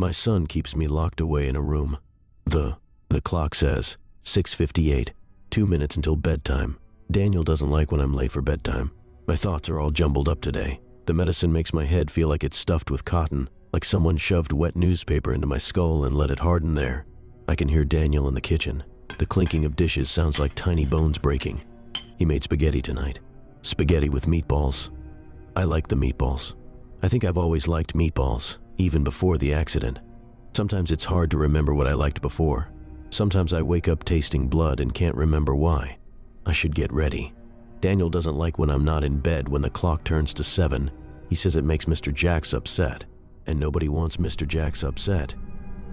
My son keeps me locked away in a room. The clock says 6:58, 2 minutes until bedtime. Daniel doesn't like when I'm late for bedtime. My thoughts are all jumbled up today. The medicine makes my head feel like it's stuffed with cotton, like someone shoved wet newspaper into my skull and let it harden there. I can hear Daniel in the kitchen. The clinking of dishes sounds like tiny bones breaking. He made spaghetti tonight. Spaghetti with meatballs. I like the meatballs. I think I've always liked meatballs, even before the accident. Sometimes it's hard to remember what I liked before. Sometimes I wake up tasting blood and can't remember why. I should get ready. Daniel doesn't like when I'm not in bed when the clock turns to 7. He says it makes Mr. Jacks upset, and nobody wants Mr. Jacks upset.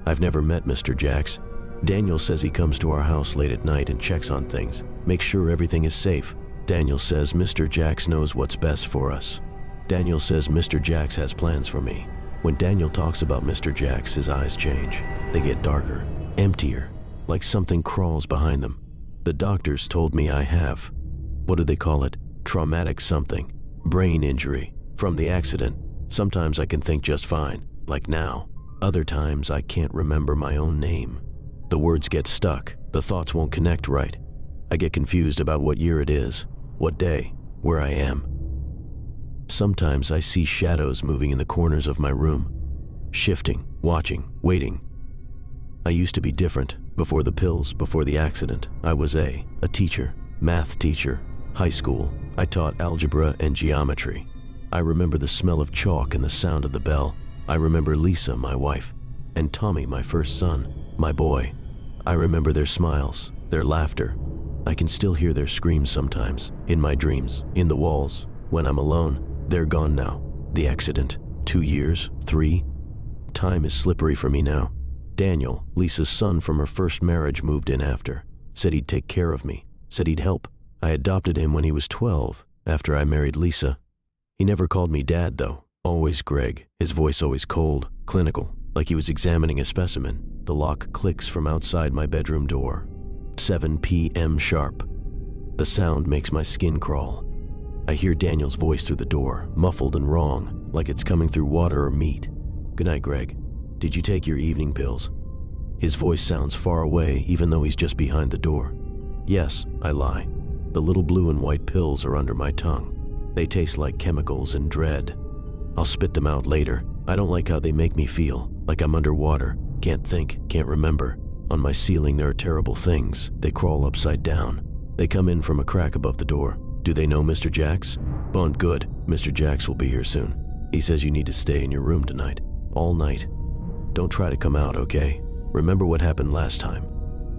I've never met Mr. Jacks. Daniel says he comes to our house late at night and checks on things, makes sure everything is safe. Daniel says Mr. Jacks knows what's best for us. Daniel says Mr. Jacks has plans for me. When Daniel talks about Mr. Jacks, his eyes change. They get darker, emptier, like something crawls behind them. The doctors told me I have, what do they call it? Traumatic something. Brain injury. From the accident. Sometimes I can think just fine, like now. Other times I can't remember my own name. The words get stuck. The thoughts won't connect right. I get confused about what year it is, what day, where I am. Sometimes I see shadows moving in the corners of my room. Shifting, watching, waiting. I used to be different. Before the pills, before the accident, I was a teacher, math teacher, high school. I taught algebra and geometry. I remember the smell of chalk and the sound of the bell. I remember Lisa, my wife, and Tommy, my first son, my boy. I remember their smiles, their laughter. I can still hear their screams sometimes, in my dreams, in the walls. When I'm alone, they're gone now. The accident, 2 years, 3. Time is slippery for me now. Daniel, Lisa's son from her first marriage, moved in after. Said he'd take care of me. Said he'd help. I adopted him when he was 12, after I married Lisa. He never called me Dad, though. Always Greg. His voice always cold, clinical, like he was examining a specimen. The lock clicks from outside my bedroom door. 7 p.m. sharp. The sound makes my skin crawl. I hear Daniel's voice through the door, muffled and wrong, like it's coming through water or meat. Good night, Greg. Did you take your evening pills? His voice sounds far away, even though he's just behind the door. Yes, I lie. The little blue and white pills are under my tongue. They taste like chemicals and dread. I'll spit them out later. I don't like how they make me feel, like I'm underwater. Can't think, can't remember. On my ceiling there are terrible things. They crawl upside down. They come in from a crack above the door. Do they know Mr. Jacks? Bond, good. Mr. Jacks will be here soon. He says you need to stay in your room tonight. All night. Don't try to come out, okay? Remember what happened last time?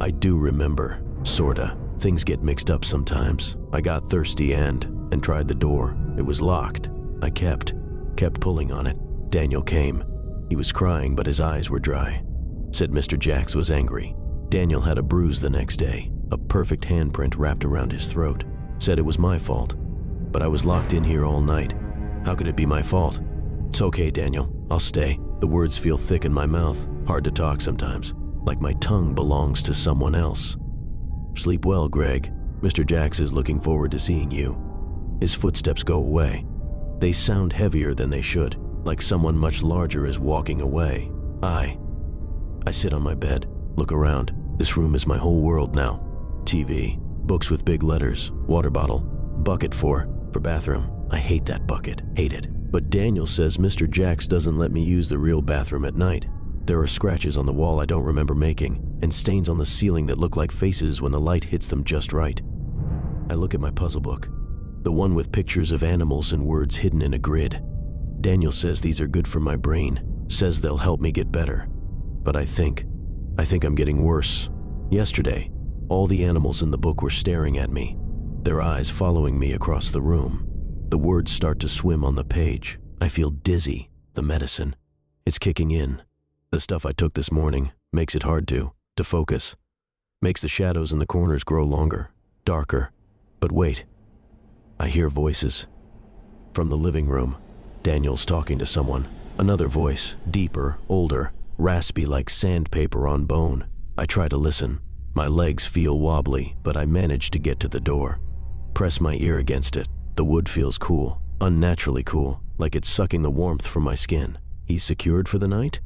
I do remember, sorta. Things get mixed up sometimes. I got thirsty and tried the door. It was locked. I kept pulling on it. Daniel came. He was crying, but his eyes were dry. Said Mr. Jacks was angry. Daniel had a bruise the next day, a perfect handprint wrapped around his throat. Said it was my fault. But I was locked in here all night. How could it be my fault? It's okay, Daniel. I'll stay. The words feel thick in my mouth, hard to talk sometimes, like my tongue belongs to someone else. Sleep well, Greg. Mr. Jacks is looking forward to seeing you. His footsteps go away. They sound heavier than they should, like someone much larger is walking away. I sit on my bed, look around. This room is my whole world now. TV, books with big letters, water bottle, bucket for bathroom. I hate that bucket, hate it. But Daniel says Mr. Jacks doesn't let me use the real bathroom at night. There are scratches on the wall I don't remember making, and stains on the ceiling that look like faces when the light hits them just right. I look at my puzzle book, the one with pictures of animals and words hidden in a grid. Daniel says these are good for my brain, says they'll help me get better. But I think I'm getting worse. Yesterday, all the animals in the book were staring at me, their eyes following me across the room. The words start to swim on the page. I feel dizzy. The medicine. It's kicking in. The stuff I took this morning makes it hard to focus. Makes the shadows in the corners grow longer, darker. But wait. I hear voices. From the living room, Daniel's talking to someone. Another voice, deeper, older, raspy like sandpaper on bone. I try to listen. My legs feel wobbly, but I manage to get to the door. Press my ear against it. The wood feels cool, unnaturally cool, like it's sucking the warmth from my skin. He's secured for the night?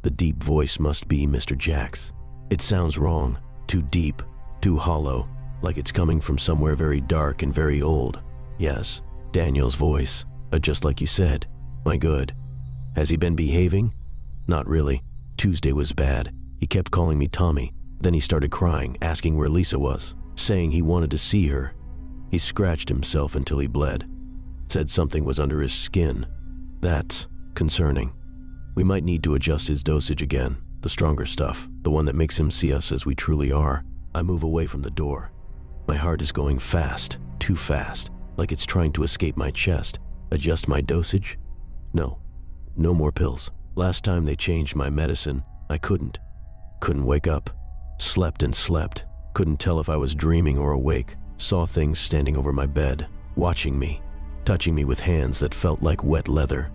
The deep voice must be Mr. Jack's. It sounds wrong, too deep, too hollow, like it's coming from somewhere very dark and very old. Yes, Daniel's voice, just like you said. My good. Has he been behaving? Not really. Tuesday was bad. He kept calling me Tommy. Then he started crying, asking where Lisa was, saying he wanted to see her. He scratched himself until he bled. Said something was under his skin. That's concerning. We might need to adjust his dosage again, the stronger stuff, the one that makes him see us as we truly are. I move away from the door. My heart is going fast, too fast, like it's trying to escape my chest. Adjust my dosage? No. No more pills. Last time they changed my medicine, I couldn't. Couldn't wake up. Slept and slept. Couldn't tell if I was dreaming or awake. Saw things standing over my bed, watching me, touching me with hands that felt like wet leather.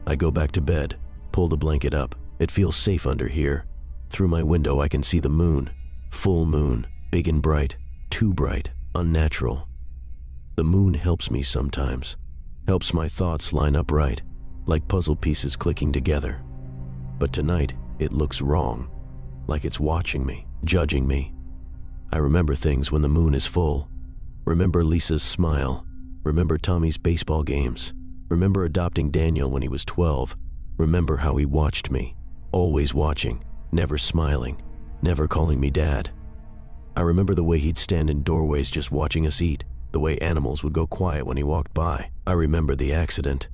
I go back to bed, pull the blanket up. It feels safe under here. Through my window I can see the moon. Full moon, big and bright, too bright, unnatural. The moon helps me sometimes. Helps my thoughts line up right, like puzzle pieces clicking together. But tonight, it looks wrong, like it's watching me, judging me. I remember things when the moon is full. Remember Lisa's smile. Remember Tommy's baseball games. Remember adopting Daniel when he was 12. Remember how he watched me, always watching, never smiling, never calling me dad. I remember the way he'd stand in doorways just watching us eat, the way animals would go quiet when he walked by. I remember the accident.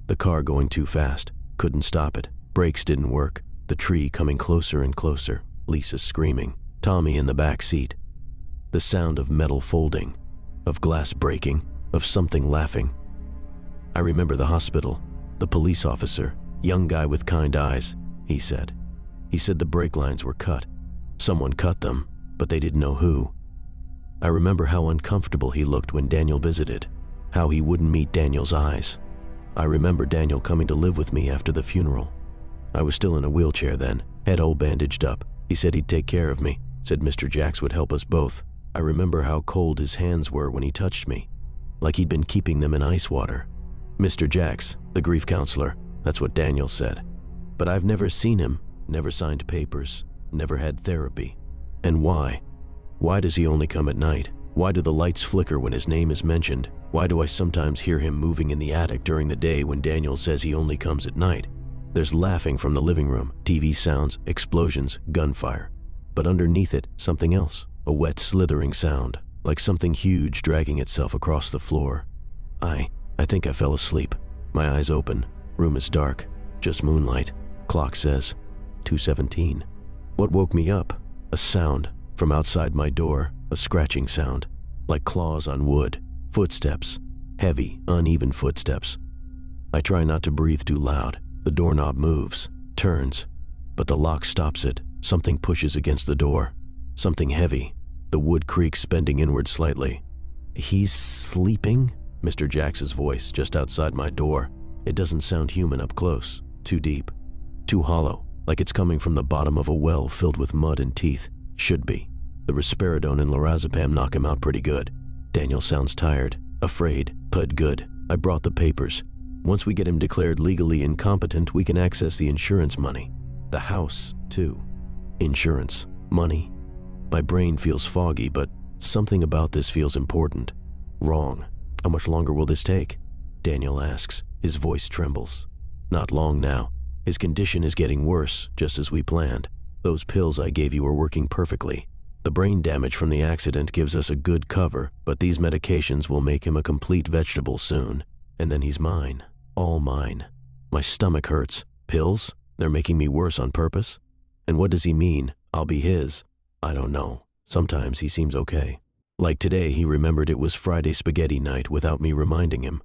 The car going too fast, couldn't stop it. Brakes didn't work. The tree coming closer and closer. Lisa screaming. Tommy in the back seat. The sound of metal folding, of glass breaking, of something laughing. I remember the hospital, the police officer, young guy with kind eyes, he said. He said the brake lines were cut. Someone cut them, but they didn't know who. I remember how uncomfortable he looked when Daniel visited, how he wouldn't meet Daniel's eyes. I remember Daniel coming to live with me after the funeral. I was still in a wheelchair then, head all bandaged up. He said he'd take care of me, said Mr. Jacks would help us both. I remember how cold his hands were when he touched me, like he'd been keeping them in ice water. Mr. Jacks, the grief counselor, that's what Daniel said. But I've never seen him, never signed papers, never had therapy. And why? Why does he only come at night? Why do the lights flicker when his name is mentioned? Why do I sometimes hear him moving in the attic during the day when Daniel says he only comes at night? There's laughing from the living room, TV sounds, explosions, gunfire. But underneath it, something else, a wet slithering sound, like something huge dragging itself across the floor. I think I fell asleep. My eyes open. Room is dark. Just moonlight. Clock says 2:17. What woke me up? A sound from outside my door, a scratching sound, like claws on wood. Footsteps. Heavy, uneven footsteps. I try not to breathe too loud. The doorknob moves, turns, but the lock stops it. Something pushes against the door. Something heavy. The wood creaks, bending inward slightly. He's sleeping? Mr. Jacks's voice just outside my door. It doesn't sound human up close. Too deep. Too hollow, like it's coming from the bottom of a well filled with mud and teeth. Should be. The risperidone and lorazepam knock him out pretty good. Daniel sounds tired, afraid, but good. I brought the papers. Once we get him declared legally incompetent, we can access the insurance money. The house, too. Insurance. Money. My brain feels foggy, but something about this feels important. Wrong. How much longer will this take? Daniel asks. His voice trembles. Not long now. His condition is getting worse, just as we planned. Those pills I gave you are working perfectly. The brain damage from the accident gives us a good cover, but these medications will make him a complete vegetable soon. And then he's mine. All mine. My stomach hurts. Pills? They're making me worse on purpose? And what does he mean? I'll be his? I don't know. Sometimes he seems okay. Like today, he remembered it was Friday spaghetti night without me reminding him.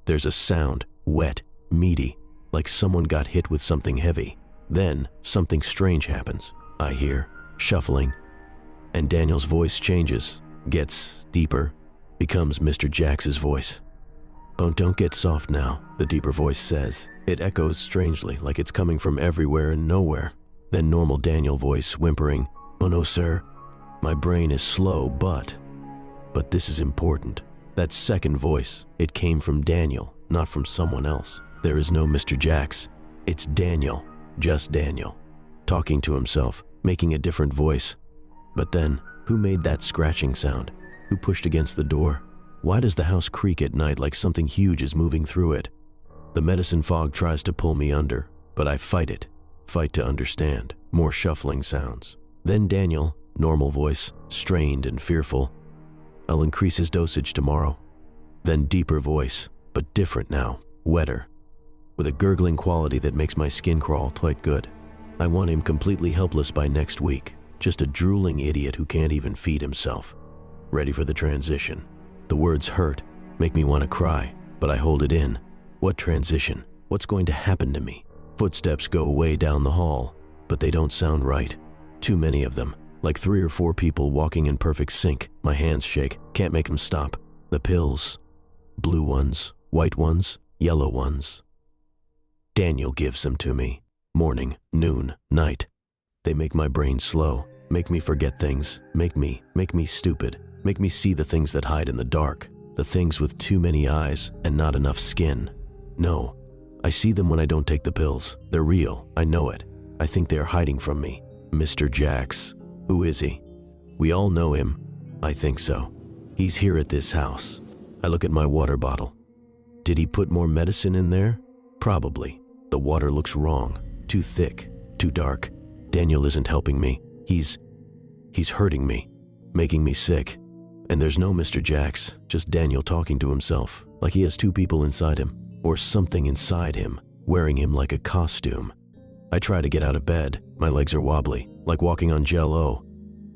There's a sound, wet, meaty, like someone got hit with something heavy. Then, something strange happens. I hear shuffling, and Daniel's voice changes, gets deeper, becomes Mr. Jacks's voice. Don't get soft now, the deeper voice says. It echoes strangely, like it's coming from everywhere and nowhere. Then normal Daniel voice whimpering, "Oh no, sir. My brain is slow, but this is important." That second voice, it came from Daniel, not from someone else. There is no Mr. Jacks. It's Daniel, just Daniel. talking to himself, making a different voice. But then, who made that scratching sound? Who pushed against the door? Why does the house creak at night like something huge is moving through it? The medicine fog tries to pull me under, but I fight it. Fight to understand. More shuffling sounds. Then Daniel, normal voice, strained and fearful. I'll increase his dosage tomorrow. Then deeper voice, but different now, wetter, with a gurgling quality that makes my skin crawl quite good. I want him completely helpless by next week, just a drooling idiot who can't even feed himself. Ready for the transition. The words hurt, make me want to cry, but I hold it in. What transition? What's going to happen to me? Footsteps go way down the hall, but they don't sound right. Too many of them, like 3 or 4 people walking in perfect sync. My hands shake, can't make them stop. The pills. Blue ones, white ones, yellow ones. Daniel gives them to me. Morning, noon, night. They make my brain slow, make me forget things, make me stupid, make me see the things that hide in the dark, the things with too many eyes and not enough skin. No, I see them when I don't take the pills. They're real, I know it. I think they are hiding from me. Mr. Jax. Who is he? We all know him. I think so. He's here at this house. I look at my water bottle. Did he put more medicine in there? Probably. The water looks wrong. Too thick. Too dark. Daniel isn't helping me. He's hurting me. Making me sick. And there's no Mr. Jax. Just Daniel talking to himself. Like he has 2 people inside him. Or something inside him. Wearing him like a costume. I try to get out of bed. My legs are wobbly. Like walking on Jell-O.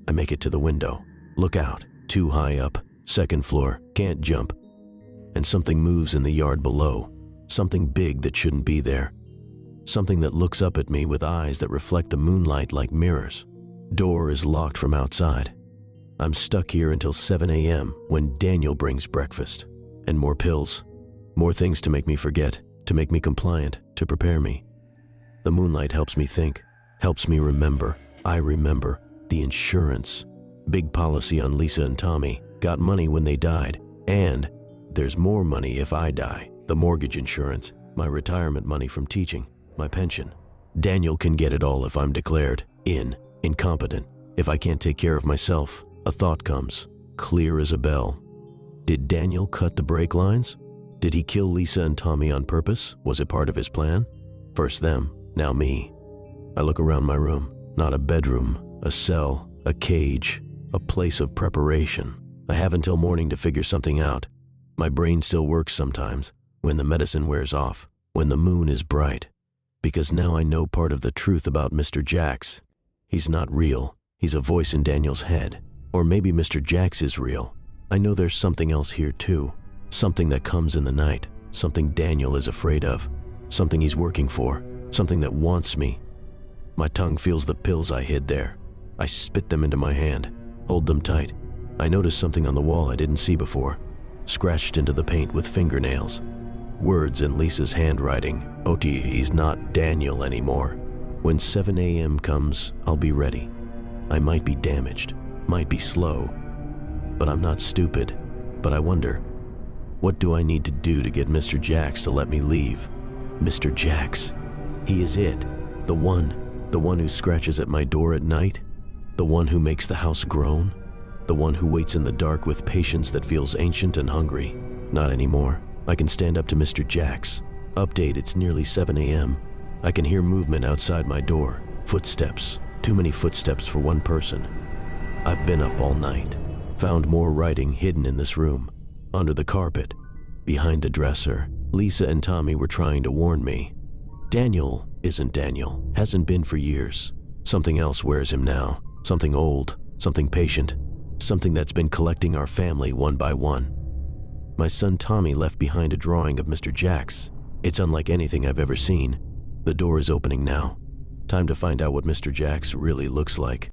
I make it to the window. Look out. Too high up. 2nd floor. Can't jump. And something moves in the yard below. Something big that shouldn't be there. Something that looks up at me with eyes that reflect the moonlight like mirrors. Door is locked from outside. I'm stuck here until 7 a.m. when Daniel brings breakfast. And more pills. More things to make me forget, to make me compliant, to prepare me. The moonlight helps me think, helps me remember. I remember. The insurance. Big policy on Lisa and Tommy. Got money when they died. And there's more money if I die. The mortgage insurance, my retirement money from teaching, my pension. Daniel can get it all if I'm declared incompetent. If I can't take care of myself, a thought comes, clear as a bell. Did Daniel cut the brake lines? Did he kill Lisa and Tommy on purpose? Was it part of his plan? First them, now me. I look around my room. Not a bedroom, a cell, a cage, a place of preparation. I have until morning to figure something out. My brain still works sometimes, when the medicine wears off, when the moon is bright. Because now I know part of the truth about Mr. Jax. He's not real. He's a voice in Daniel's head. Or maybe Mr. Jax is real. I know there's something else here too. Something that comes in the night. Something Daniel is afraid of. Something he's working for. Something that wants me. My tongue feels the pills I hid there. I spit them into my hand. Hold them tight. I notice something on the wall I didn't see before. Scratched into the paint with fingernails. Words in Lisa's handwriting. Oti, he's not Daniel anymore. When 7 a.m. comes, I'll be ready. I might be damaged. Might be slow. But I'm not stupid. But I wonder, what do I need to do to get Mr. Jax to let me leave? Mr. Jax. He is it. The one who scratches at my door at night. The one who makes the house groan. The one who waits in the dark with patience that feels ancient and hungry. Not anymore. I can stand up to Mr. Jax. Update, it's nearly 7 a.m. I can hear movement outside my door. Footsteps. Too many footsteps for one person. I've been up all night. Found more writing hidden in this room. Under the carpet. Behind the dresser. Lisa and Tommy were trying to warn me. Daniel isn't Daniel. Hasn't been for years. Something else wears him now. Something old. Something patient. Something that's been collecting our family one by one. My son Tommy left behind a drawing of Mr. Jax. It's unlike anything I've ever seen. The door is opening now. Time to find out what Mr. Jax really looks like.